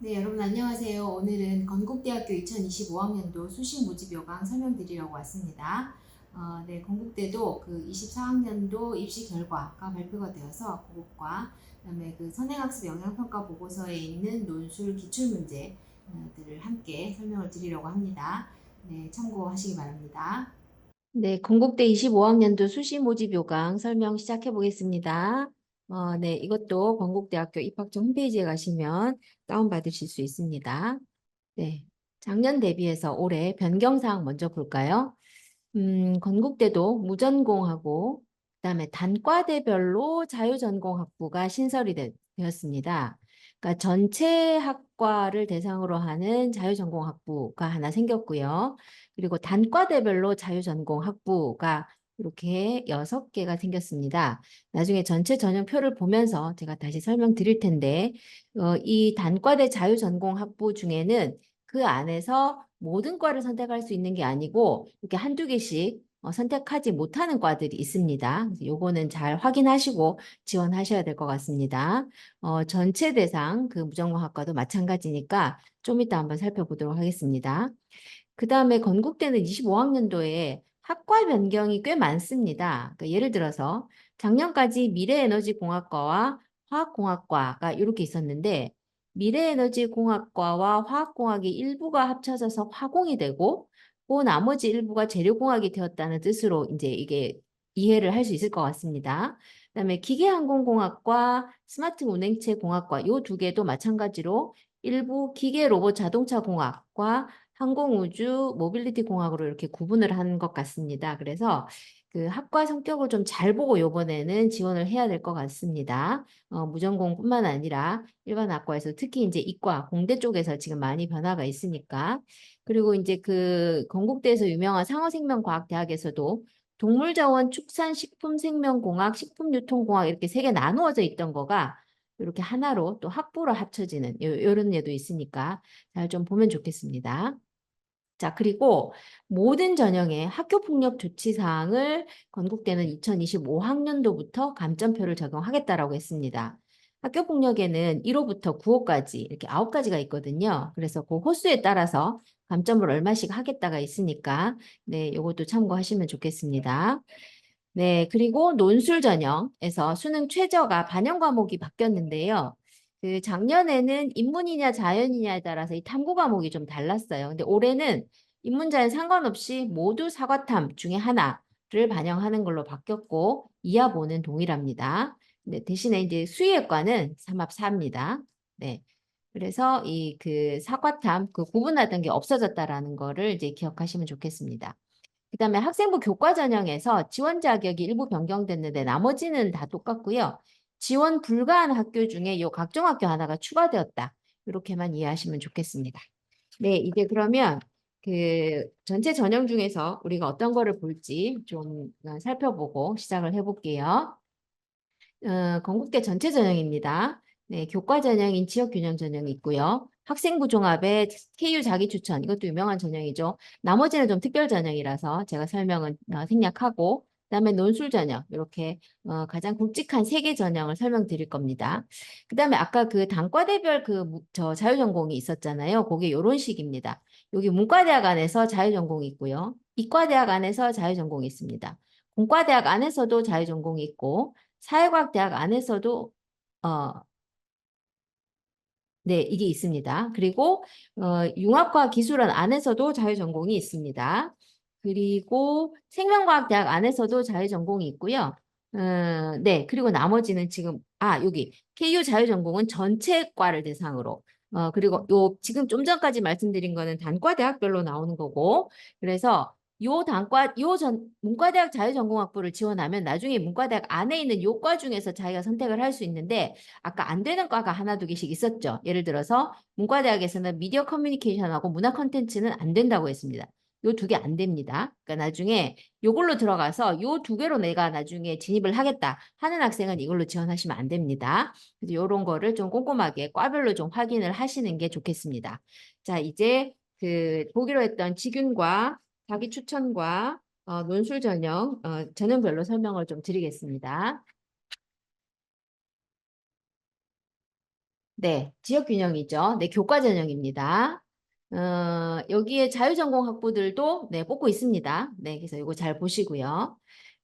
네, 여러분 안녕하세요. 오늘은 건국대학교 2025학년도 수시 모집 요강 설명드리려고 왔습니다. 네, 건국대도 그 24학년도 입시 결과가 발표가 되어서 그것과 그다음에 그 선행학습 영향평가 보고서에 있는 논술 기출문제들을 함께 설명을 드리려고 합니다. 네, 참고하시기 바랍니다. 네, 건국대 25학년도 수시 모집 요강 설명 시작해 보겠습니다. 네, 이것도 건국대학교 입학처 홈페이지에 가시면 다운받으실 수 있습니다. 네, 작년 대비해서 올해 변경사항 먼저 볼까요? 건국대도 무전공하고 그다음에 단과대별로 자유전공학부가 신설이 되었습니다. 그러니까 전체 학과를 대상으로 하는 자유전공학부가 하나 생겼고요. 그리고 단과대별로 자유전공학부가 이렇게 6개가 생겼습니다. 나중에 전체 전형표를 보면서 제가 다시 설명드릴 텐데 이 단과대 자유전공학부 중에는 그 안에서 모든 과를 선택할 수 있는 게 아니고 이렇게 한두 개씩 선택하지 못하는 과들이 있습니다. 요거는 잘 확인하시고 지원하셔야 될 것 같습니다. 전체 대상 그 무전공학과도 마찬가지니까 좀 이따 한번 살펴보도록 하겠습니다. 그 다음에 건국대는 25학년도에 학과 변경이 꽤 많습니다. 그러니까 예를 들어서 작년까지 미래에너지공학과와 화학공학과가 이렇게 있었는데 미래에너지공학과와 화학공학이 일부가 합쳐져서 화공이 되고 그 나머지 일부가 재료공학이 되었다는 뜻으로 이제 이게 이해를 할 수 있을 것 같습니다. 그다음에 기계항공공학과 스마트 운행체 공학과 이 두 개도 마찬가지로 일부 기계 로봇 자동차 공학과 항공우주 모빌리티 공학으로 이렇게 구분을 한 것 같습니다. 그래서 그 학과 성격을 좀 잘 보고 이번에는 지원을 해야 될 것 같습니다. 무전공뿐만 아니라 일반 학과에서 특히 이제 이과, 공대 쪽에서 지금 많이 변화가 있으니까. 그리고 이제 그 건국대에서 유명한 상어생명과학대학에서도 동물자원, 축산식품생명공학, 식품유통공학 이렇게 세 개 나누어져 있던 거가 이렇게 하나로 또 학부로 합쳐지는 이런 예도 있으니까 잘 좀 보면 좋겠습니다. 자, 그리고 모든 전형의 학교폭력 조치 사항을 건국대는 2025학년도부터 감점표를 적용하겠다라고 했습니다. 학교폭력에는 1호부터 9호까지 이렇게 9가지가 있거든요. 그래서 그 호수에 따라서 감점을 얼마씩 하겠다가 있으니까 네, 이것도 참고하시면 좋겠습니다. 네, 그리고 논술 전형에서 수능 최저가 반영 과목이 바뀌었는데요. 그 작년에는 인문이냐 자연이냐에 따라서 이 탐구 과목이 좀 달랐어요. 근데 올해는 인문 자연 상관없이 모두 사과탐 중에 하나를 반영하는 걸로 바뀌었고 이하보는 동일합니다. 네, 대신에 이제 수의학과는 3합4입니다. 네. 그래서 이 그 사과탐 그 구분하던 게 없어졌다라는 거를 이제 기억하시면 좋겠습니다. 그다음에 학생부 교과 전형에서 지원 자격이 일부 변경됐는데 나머지는 다 똑같고요. 지원 불가한 학교 중에 요 각종 학교 하나가 추가되었다. 이렇게만 이해하시면 좋겠습니다. 네, 이제 그러면 그 전체 전형 중에서 우리가 어떤 거를 볼지 좀 살펴보고 시작을 해볼게요. 건국대 전체 전형입니다. 네, 교과 전형인 지역균형 전형이 있고요. 학생부 종합의 KU 자기추천, 이것도 유명한 전형이죠. 나머지는 좀 특별 전형이라서 제가 설명은 생략하고, 그다음에 논술 전형, 이렇게 가장 굵직한 3개 전형을 설명드릴 겁니다. 그다음에 아까 그 단과대별 저 자유전공이 있었잖아요. 그게 이런 식입니다. 여기 문과대학 안에서 자유전공이 있고요. 이과대학 안에서 자유전공이 있습니다. 공과대학 안에서도 자유전공이 있고, 사회과학대학 안에서도 어, 네, 이게 있습니다. 그리고 융합과학 기술원 안에서도 자유전공이 있습니다. 그리고 생명과학대학 안에서도 자유전공이 있고요. 네, 그리고 나머지는 지금 여기 KU 자유전공은 전체 과를 대상으로 그리고 요 지금 좀 전까지 말씀드린 거는 단과 대학별로 나오는 거고 그래서 문과대학 자유전공학부를 지원하면 나중에 문과대학 안에 있는 요 과 중에서 자기가 선택을 할 수 있는데 아까 안 되는 과가 하나 두 개씩 있었죠. 예를 들어서 문과대학에서는 미디어 커뮤니케이션하고 문화 컨텐츠는 안 된다고 했습니다. 요 두 개 안 됩니다. 그러니까 나중에 요걸로 들어가서 요 두 개로 내가 나중에 진입을 하겠다 하는 학생은 이걸로 지원하시면 안 됩니다. 그래서 요런 거를 좀 꼼꼼하게 과별로 좀 확인을 하시는 게 좋겠습니다. 자, 이제 그 보기로 했던 직윤과 자기 추천과 논술 전형, 전형별로 설명을 좀 드리겠습니다. 네, 지역균형이죠. 네, 교과전형입니다. 여기에 자유전공 학부들도 네, 뽑고 있습니다. 네, 그래서 이거 잘 보시고요.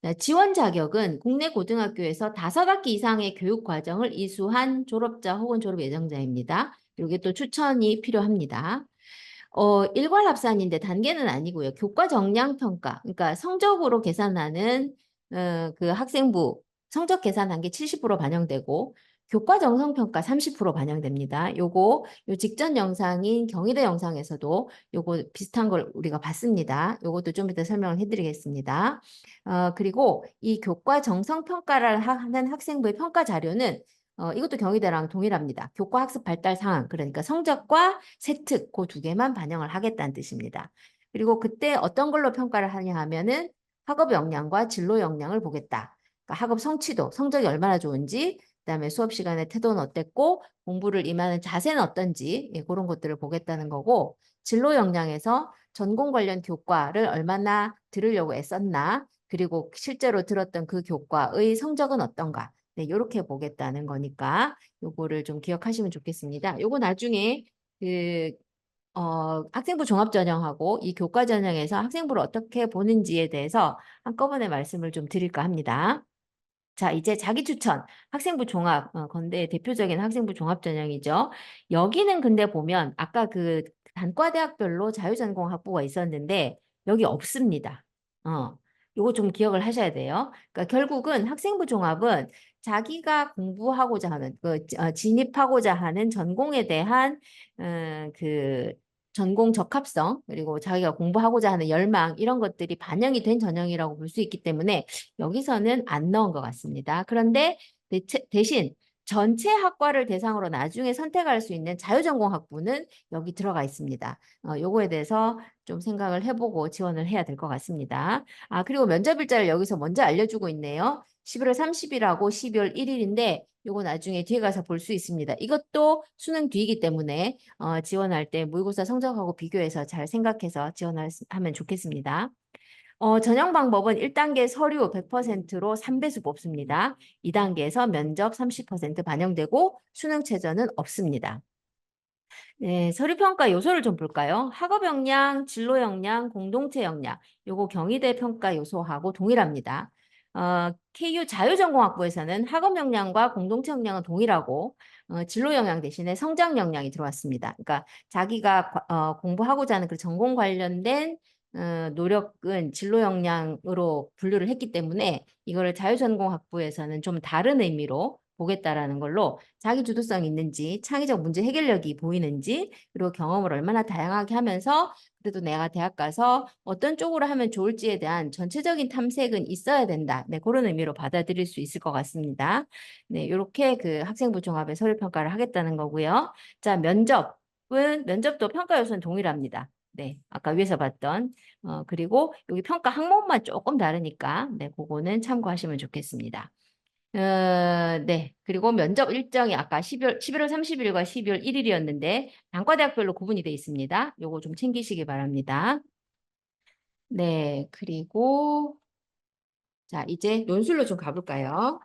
자, 지원 자격은 국내 고등학교에서 5학기 이상의 교육 과정을 이수한 졸업자 혹은 졸업 예정자입니다. 이게 또 추천이 필요합니다. 일괄 합산인데 단계는 아니고요. 교과 정량 평가, 그러니까 성적으로 계산하는 그 학생부 성적 계산 단계 70% 반영되고 교과 정성 평가 30% 반영됩니다. 요거 요 직전 영상인 경희대 영상에서도 요거 비슷한 걸 우리가 봤습니다. 요것도 좀 이따 설명을 해드리겠습니다. 그리고 이 교과 정성 평가를 하는 학생부의 평가 자료는 이것도 경희대랑 동일합니다. 교과 학습 발달 상황, 그러니까 성적과 세특 그 두 개만 반영을 하겠다는 뜻입니다. 그리고 그때 어떤 걸로 평가를 하냐 하면은 학업 역량과 진로 역량을 보겠다. 그러니까 학업 성취도, 성적이 얼마나 좋은지, 그다음에 수업 시간에 태도는 어땠고, 공부를 임하는 자세는 어떤지, 예, 그런 것들을 보겠다는 거고, 진로 역량에서 전공 관련 교과를 얼마나 들으려고 애썼나, 그리고 실제로 들었던 그 교과의 성적은 어떤가, 네, 이렇게 보겠다는 거니까 요거를 좀 기억하시면 좋겠습니다. 요거 나중에 그 학생부 종합전형하고 이 교과전형에서 학생부를 어떻게 보는지에 대해서 한꺼번에 말씀을 좀 드릴까 합니다. 자, 이제 자기 추천, 학생부 종합, 건대의 대표적인 학생부 종합 전형이죠. 여기는 근데 보면 아까 그 단과대학별로 자유전공 학부가 있었는데 여기 없습니다. 요거 좀 기억을 하셔야 돼요. 그러니까 결국은 학생부 종합은 자기가 공부하고자 하는, 진입하고자 하는 전공에 대한, 그 전공 적합성, 그리고 자기가 공부하고자 하는 열망, 이런 것들이 반영이 된 전형이라고 볼 수 있기 때문에 여기서는 안 넣은 것 같습니다. 그런데 대신 전체 학과를 대상으로 나중에 선택할 수 있는 자유전공 학부는 여기 들어가 있습니다. 요거에 대해서 좀 생각을 해보고 지원을 해야 될 것 같습니다. 그리고 면접 일자를 여기서 먼저 알려주고 있네요. 11월 30일하고 12월 1일인데 요거 나중에 뒤에 가서 볼 수 있습니다. 이것도 수능 뒤이기 때문에 지원할 때 모의고사 성적하고 비교해서 잘 생각해서 지원하면 좋겠습니다. 전형 방법은 1단계 서류 100%로 3배수 뽑습니다. 2단계에서 면접 30% 반영되고 수능 최저는 없습니다. 네, 서류 평가 요소를 좀 볼까요? 학업 역량, 진로 역량, 공동체 역량. 요거 경희대 평가 요소하고 동일합니다. KU 자유전공학부에서는 학업 역량과 공동체 역량은 동일하고 진로 역량 대신에 성장 역량이 들어왔습니다. 그러니까 자기가 공부하고자 하는 그 전공 관련된 노력은 진로 역량으로 분류를 했기 때문에 이거를 자유전공학부에서는 좀 다른 의미로 보겠다라는 걸로 자기 주도성이 있는지, 창의적 문제 해결력이 보이는지, 그리고 경험을 얼마나 다양하게 하면서 그래도 내가 대학 가서 어떤 쪽으로 하면 좋을지에 대한 전체적인 탐색은 있어야 된다. 네, 그런 의미로 받아들일 수 있을 것 같습니다. 네, 이렇게 그 학생부 종합의 서류 평가를 하겠다는 거고요. 자, 면접도 평가 요소는 동일합니다. 네, 아까 위에서 봤던 그리고 여기 평가 항목만 조금 다르니까 네, 그거는 참고하시면 좋겠습니다. 네. 그리고 면접 일정이 아까 11월 30일과 12월 1일이었는데 단과대학별로 구분이 되어 있습니다. 요거 좀 챙기시기 바랍니다. 네. 그리고 자, 이제 논술로 좀 가볼까요?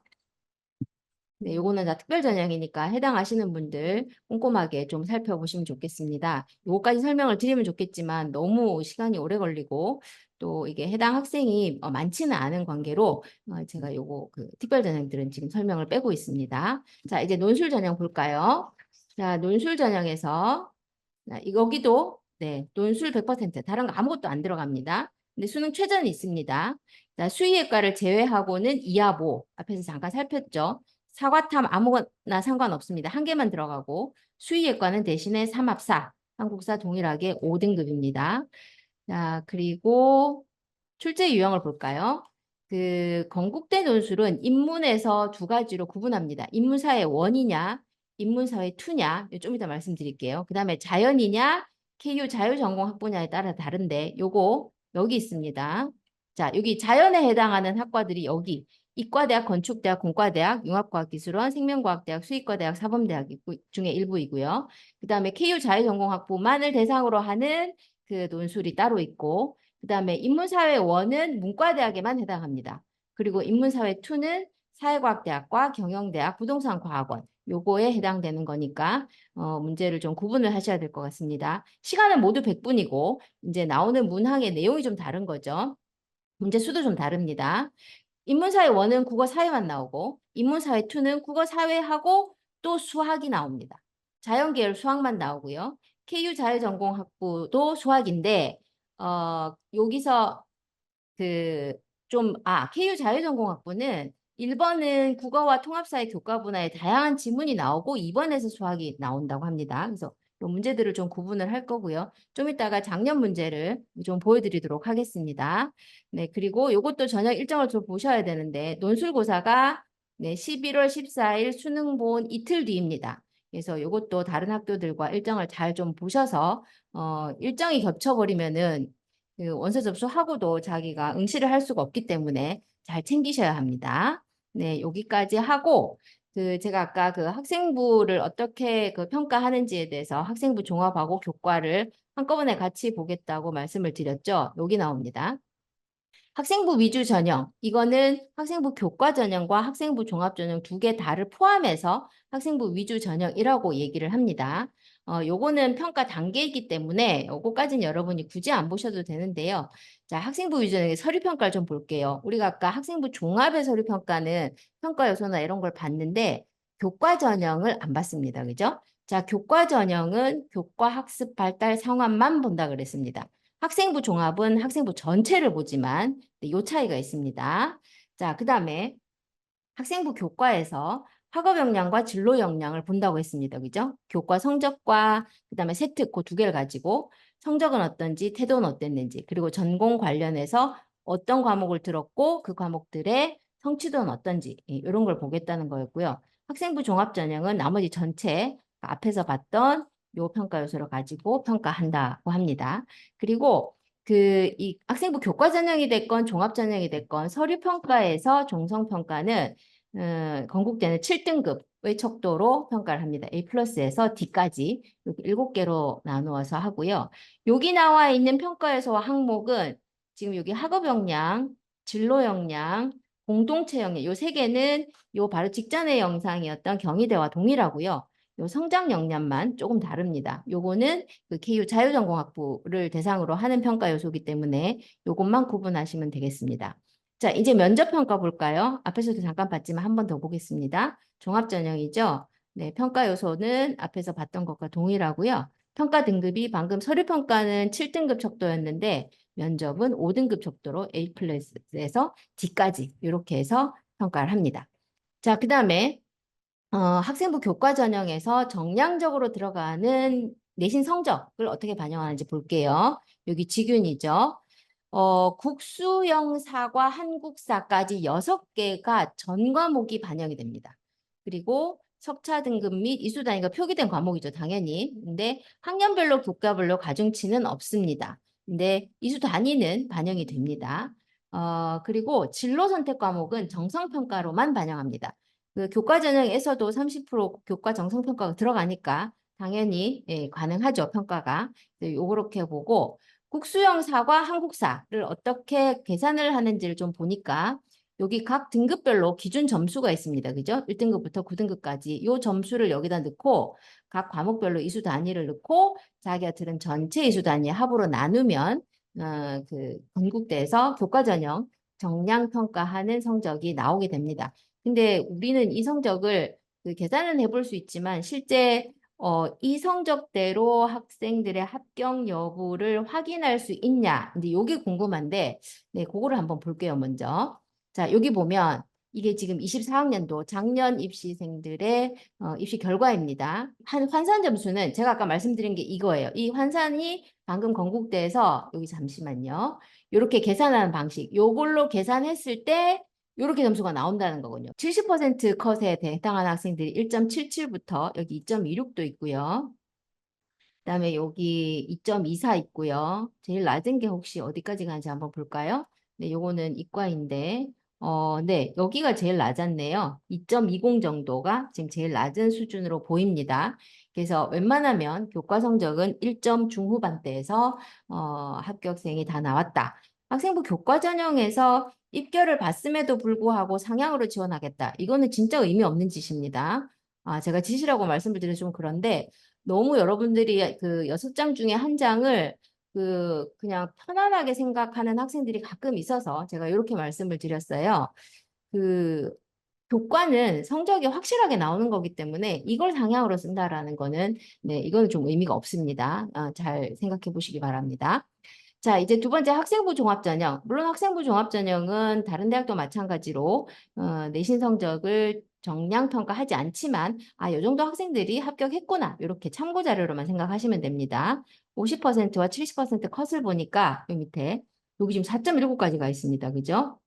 네, 요거는 다 특별 전형이니까 해당하시는 분들 꼼꼼하게 좀 살펴보시면 좋겠습니다. 요거까지 설명을 드리면 좋겠지만 너무 시간이 오래 걸리고 또 이게 해당 학생이 많지는 않은 관계로 제가 요거 그 특별 전형들은 지금 설명을 빼고 있습니다. 자, 이제 논술 전형 볼까요? 자, 논술 전형에서 여기도 네, 논술 100% 다른 거 아무것도 안 들어갑니다. 근데 수능 최저는 있습니다. 자, 수의예과를 제외하고는 이하보 앞에서 잠깐 살폈죠. 사과탐 아무거나 상관없습니다. 한 개만 들어가고 수의예과는 대신에 삼합사, 한국사 동일하게 5등급입니다. 자, 그리고 출제 유형을 볼까요? 그 건국대 논술은 인문에서 두 가지로 구분합니다. 인문사회 원이냐, 인문사회 투냐, 좀 이따 말씀드릴게요. 그 다음에 자연이냐, KU 자유전공 학부냐에 따라 다른데 요거 여기 있습니다. 자, 여기 자연에 해당하는 학과들이 여기 이과대학, 건축대학, 공과대학, 융합과학기술원, 생명과학대학, 수의과대학, 사범대학 중에 일부이고요. 그 다음에 KU 자유전공학부만을 대상으로 하는 그 논술이 따로 있고 그 다음에 인문사회 1은 문과대학에만 해당합니다. 그리고 인문사회 2는 사회과학대학과 경영대학, 부동산과학원 요거에 해당되는 거니까 문제를 좀 구분을 하셔야 될 것 같습니다. 시간은 모두 100분이고 이제 나오는 문항의 내용이 좀 다른 거죠. 문제 수도 좀 다릅니다. 인문사회 1은 국어 사회만 나오고 인문사회 2는 국어 사회하고 또 수학이 나옵니다. 자연계열 수학만 나오고요. KU 자유전공학부도 수학인데 여기서 KU 자유전공학부는 1번은 국어와 통합사회 교과 분야의 다양한 지문이 나오고 2번에서 수학이 나온다고 합니다. 그래서 이 문제들을 좀 구분을 할 거고요. 좀 이따가 작년 문제를 좀 보여드리도록 하겠습니다. 네, 그리고 이것도 저녁 일정을 좀 보셔야 되는데 논술고사가 네, 11월 14일 수능 본 이틀 뒤입니다. 그래서 이것도 다른 학교들과 일정을 잘 좀 보셔서 일정이 겹쳐버리면은 그 원서 접수하고도 자기가 응시를 할 수가 없기 때문에 잘 챙기셔야 합니다. 네, 여기까지 하고 제가 아까 그 학생부를 어떻게 그 평가하는지에 대해서 학생부 종합하고 교과를 한꺼번에 같이 보겠다고 말씀을 드렸죠. 여기 나옵니다. 학생부 위주 전형, 이거는 학생부 교과 전형과 학생부 종합 전형 두 개 다를 포함해서 학생부 위주 전형이라고 얘기를 합니다. 요거는 평가 단계이기 때문에 요거까지는 여러분이 굳이 안 보셔도 되는데요. 자, 학생부 위주 전형의 서류 평가를 좀 볼게요. 우리가 아까 학생부 종합의 서류 평가는 평가 요소나 이런 걸 봤는데 교과 전형을 안 봤습니다. 그죠? 자, 교과 전형은 교과 학습 발달 상황만 본다 그랬습니다. 학생부 종합은 학생부 전체를 보지만 이 차이가 있습니다. 자, 그 다음에 학생부 교과에서 학업 역량과 진로 역량을 본다고 했습니다. 그죠? 교과 성적과 그 다음에 세트 그 두 개를 가지고 성적은 어떤지 태도는 어땠는지 그리고 전공 관련해서 어떤 과목을 들었고 그 과목들의 성취도는 어떤지 이런 걸 보겠다는 거였고요. 학생부 종합 전형은 나머지 전체 앞에서 봤던 요 평가 요소를 가지고 평가한다고 합니다. 그리고 이 학생부 교과 전형이 됐건 종합 전형이 됐건 서류 평가에서 종성 평가는 건국대는 7등급의 척도로 평가를 합니다. A 플러스에서 D까지 이렇게 7개로 나누어서 하고요. 여기 나와 있는 평가 요소와 항목은 지금 여기 학업 역량, 진로 역량, 공동체 역량 요 세 개는 요 바로 직전의 영상이었던 경희대와 동일하고요. 요 성장 역량만 조금 다릅니다. 요거는 그 KU 자유전공학부를 대상으로 하는 평가 요소이기 때문에 요것만 구분하시면 되겠습니다. 자, 이제 면접 평가 볼까요? 앞에서도 잠깐 봤지만 한 번 더 보겠습니다. 종합 전형이죠. 네, 평가 요소는 앞에서 봤던 것과 동일하고요. 평가 등급이 방금 서류 평가는 7등급 척도였는데 면접은 5등급 척도로 A 플러스에서 D까지 이렇게 해서 평가를 합니다. 자, 그다음에 학생부 교과 전형에서 정량적으로 들어가는 내신 성적을 어떻게 반영하는지 볼게요. 여기 직윤이죠. 국수영사과 한국사까지 6개가 전 과목이 반영이 됩니다. 그리고 석차 등급 및 이수 단위가 표기된 과목이죠, 당연히. 근데 학년별로 교과별로 가중치는 없습니다. 근데 이수 단위는 반영이 됩니다. 그리고 진로 선택 과목은 정성평가로만 반영합니다. 그 교과 전형에서도 30% 교과 정성평가가 들어가니까 당연히 가능하죠, 평가가. 요렇게 보고 국수영사과 한국사를 어떻게 계산을 하는지를 좀 보니까 여기 각 등급별로 기준 점수가 있습니다. 그죠? 1등급부터 9등급까지 이 점수를 여기다 넣고 각 과목별로 이수 단위를 넣고 자기가 들은 전체 이수 단위 합으로 나누면 그 건국대에서 교과 전형 정량 평가하는 성적이 나오게 됩니다. 근데 우리는 이 성적을 계산은 해볼 수 있지만 실제 이 성적대로 학생들의 합격 여부를 확인할 수 있냐? 근데 이게 궁금한데, 네, 그거를 한번 볼게요, 먼저. 자, 여기 보면 이게 지금 24학년도 작년 입시생들의 입시 결과입니다. 환산 점수는 제가 아까 말씀드린 게 이거예요. 이 환산이 방금 건국대에서 여기 잠시만요. 이렇게 계산하는 방식. 요걸로 계산했을 때 이렇게 점수가 나온다는 거군요. 70% 컷에 해당하는 학생들이 1.77부터 여기 2.26도 있고요. 그다음에 여기 2.24 있고요. 제일 낮은 게 혹시 어디까지 가는지 한번 볼까요? 네, 요거는 이과인데 네, 여기가 제일 낮았네요. 2.20 정도가 지금 제일 낮은 수준으로 보입니다. 그래서 웬만하면 교과 성적은 1점 중후반대에서 합격생이 다 나왔다. 학생부 교과 전형에서 입결을 봤음에도 불구하고 상향으로 지원하겠다. 이거는 진짜 의미 없는 짓입니다. 제가 지시라고 말씀을 드리면 좀 그런데 너무 여러분들이 그 6장 중에 한 장을 그냥 편안하게 생각하는 학생들이 가끔 있어서 제가 이렇게 말씀을 드렸어요. 그 교과는 성적이 확실하게 나오는 거기 때문에 이걸 상향으로 쓴다라는 거는 네, 이거는 좀 의미가 없습니다. 잘 생각해 보시기 바랍니다. 자, 이제 두 번째 학생부 종합전형. 물론 학생부 종합전형은 다른 대학도 마찬가지로 내신 성적을 정량 평가하지 않지만 이 정도 학생들이 합격했구나 이렇게 참고 자료로만 생각하시면 됩니다. 50%와 70% 컷을 보니까 이 밑에 여기 지금 4.19까지 가 있습니다. 그죠?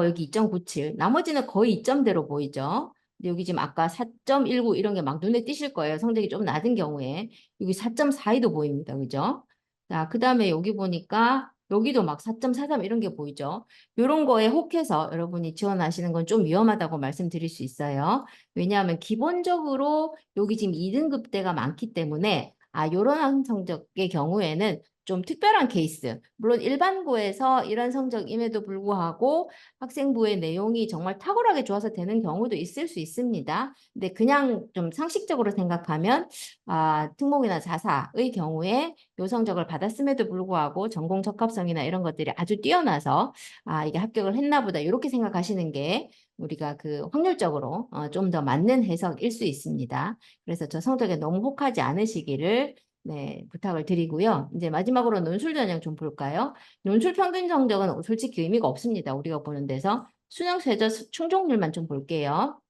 여기 2.97. 나머지는 거의 2점대로 보이죠? 근데 여기 지금 아까 4.19 이런 게 막 눈에 띄실 거예요. 성적이 좀 낮은 경우에. 여기 4.42도 보입니다. 그죠? 자, 그 다음에 여기 보니까 여기도 막 4.43 이런 게 보이죠? 이런 거에 혹해서 여러분이 지원하시는 건 좀 위험하다고 말씀드릴 수 있어요. 왜냐하면 기본적으로 여기 지금 2등급대가 많기 때문에 이런 성적의 경우에는 좀 특별한 케이스. 물론 일반고에서 이런 성적임에도 불구하고 학생부의 내용이 정말 탁월하게 좋아서 되는 경우도 있을 수 있습니다. 근데 그냥 좀 상식적으로 생각하면 특목이나 자사의 경우에 요 성적을 받았음에도 불구하고 전공 적합성이나 이런 것들이 아주 뛰어나서 이게 합격을 했나 보다 이렇게 생각하시는 게 우리가 그 확률적으로 좀 더 맞는 해석일 수 있습니다. 그래서 저 성적에 너무 혹하지 않으시기를 네, 부탁을 드리고요. 이제 마지막으로 논술 전형 좀 볼까요? 논술 평균 성적은 솔직히 의미가 없습니다. 우리가 보는 데서 수능 최저 충족률만 좀 볼게요.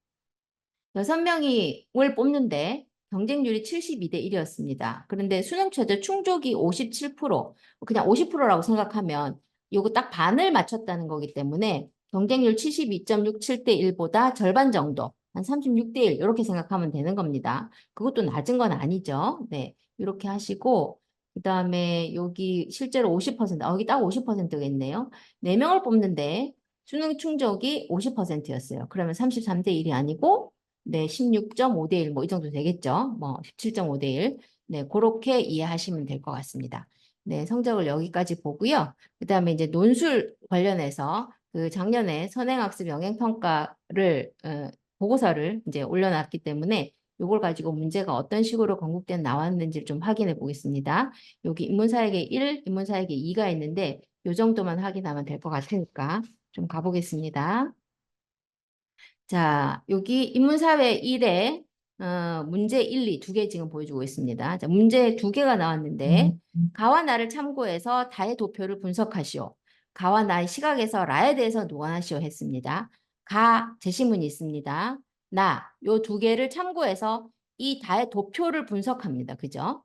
6명을 뽑는데 경쟁률이 72대 1이었습니다. 그런데 수능 최저 충족이 57%, 그냥 50%라고 생각하면 요거 딱 반을 맞췄다는 거기 때문에 경쟁률 72.67대 1보다 절반 정도, 한 36대 1 이렇게 생각하면 되는 겁니다. 그것도 낮은 건 아니죠. 네, 이렇게 하시고 그다음에 여기 실제로 50%, 여기 딱 50%겠네요. 4명을 뽑는데 수능 충족이 50%였어요. 그러면 33대 1이 아니고 네, 16.5대 1, 뭐 이 정도 되겠죠. 뭐 17.5대 1. 네, 그렇게 이해하시면 될 것 같습니다. 네, 성적을 여기까지 보고요. 그다음에 이제 논술 관련해서 그 작년에 선행학습 영행평가를 보고서를 이제 올려놨기 때문에 이걸 가지고 문제가 어떤 식으로 건국된 나왔는지를 좀 확인해 보겠습니다. 여기 인문사회계 1, 인문사회계 2가 있는데 이 정도만 확인하면 될 것 같으니까 좀 가보겠습니다. 자, 여기 인문사회 1에 문제 1, 2 두 개 지금 보여주고 있습니다. 자, 문제 두 개가 나왔는데 가와 나를 참고해서 다의 도표를 분석하시오. 가와 나의 시각에서 라에 대해서 노안하시오 했습니다. 가 제시문이 있습니다. 나 요 두 개를 참고해서 이 다의 도표를 분석합니다. 그죠?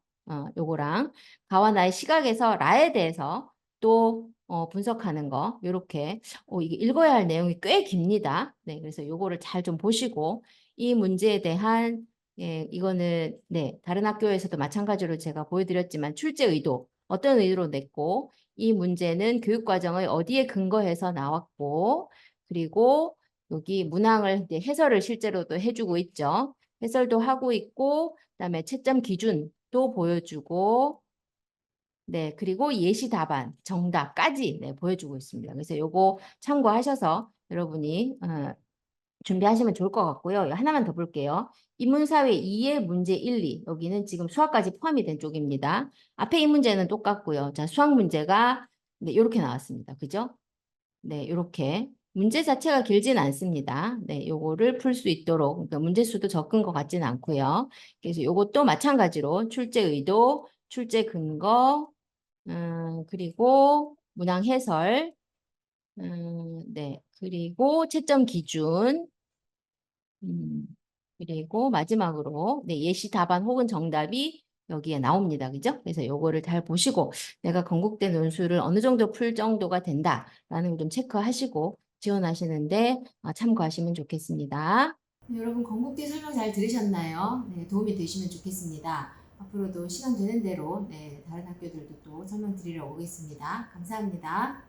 요거랑 가와 나의 시각에서 라에 대해서 또 분석하는 거 요렇게 이게 읽어야 할 내용이 꽤 깁니다. 네, 그래서 요거를 잘 좀 보시고 이 문제에 대한 이거는 네, 다른 학교에서도 마찬가지로 제가 보여드렸지만 출제 의도 어떤 의도로 냈고 이 문제는 교육과정의 어디에 근거해서 나왔고 그리고 여기 문항을 해설을 실제로도 해주고 있죠. 해설도 하고 있고 그다음에 채점 기준도 보여주고 네, 그리고 예시 답안, 정답까지 네, 보여주고 있습니다. 그래서 요거 참고하셔서 여러분이 준비하시면 좋을 것 같고요. 하나만 더 볼게요. 인문사회 2의 문제 1, 2. 여기는 지금 수학까지 포함이 된 쪽입니다. 앞에 이 문제는 똑같고요. 자, 수학 문제가 네, 이렇게 나왔습니다. 그죠? 네, 이렇게. 문제 자체가 길진 않습니다. 네, 요거를 풀 수 있도록, 그러니까 문제 수도 적은 것 같지는 않고요. 그래서 요것도 마찬가지로 출제 의도, 출제 근거, 그리고 문항 해설, 네, 그리고 채점 기준, 음, 그리고 마지막으로 네, 예시 답안 혹은 정답이 여기에 나옵니다. 그죠? 그래서 요거를 잘 보시고 내가 건국대 논술을 어느 정도 풀 정도가 된다라는 걸 좀 체크하시고 지원하시는데 참고하시면 좋겠습니다. 네, 여러분 건국대 설명 잘 들으셨나요? 네, 도움이 되시면 좋겠습니다. 앞으로도 시간 되는 대로 네, 다른 학교들도 또 설명 드리러 오겠습니다. 감사합니다.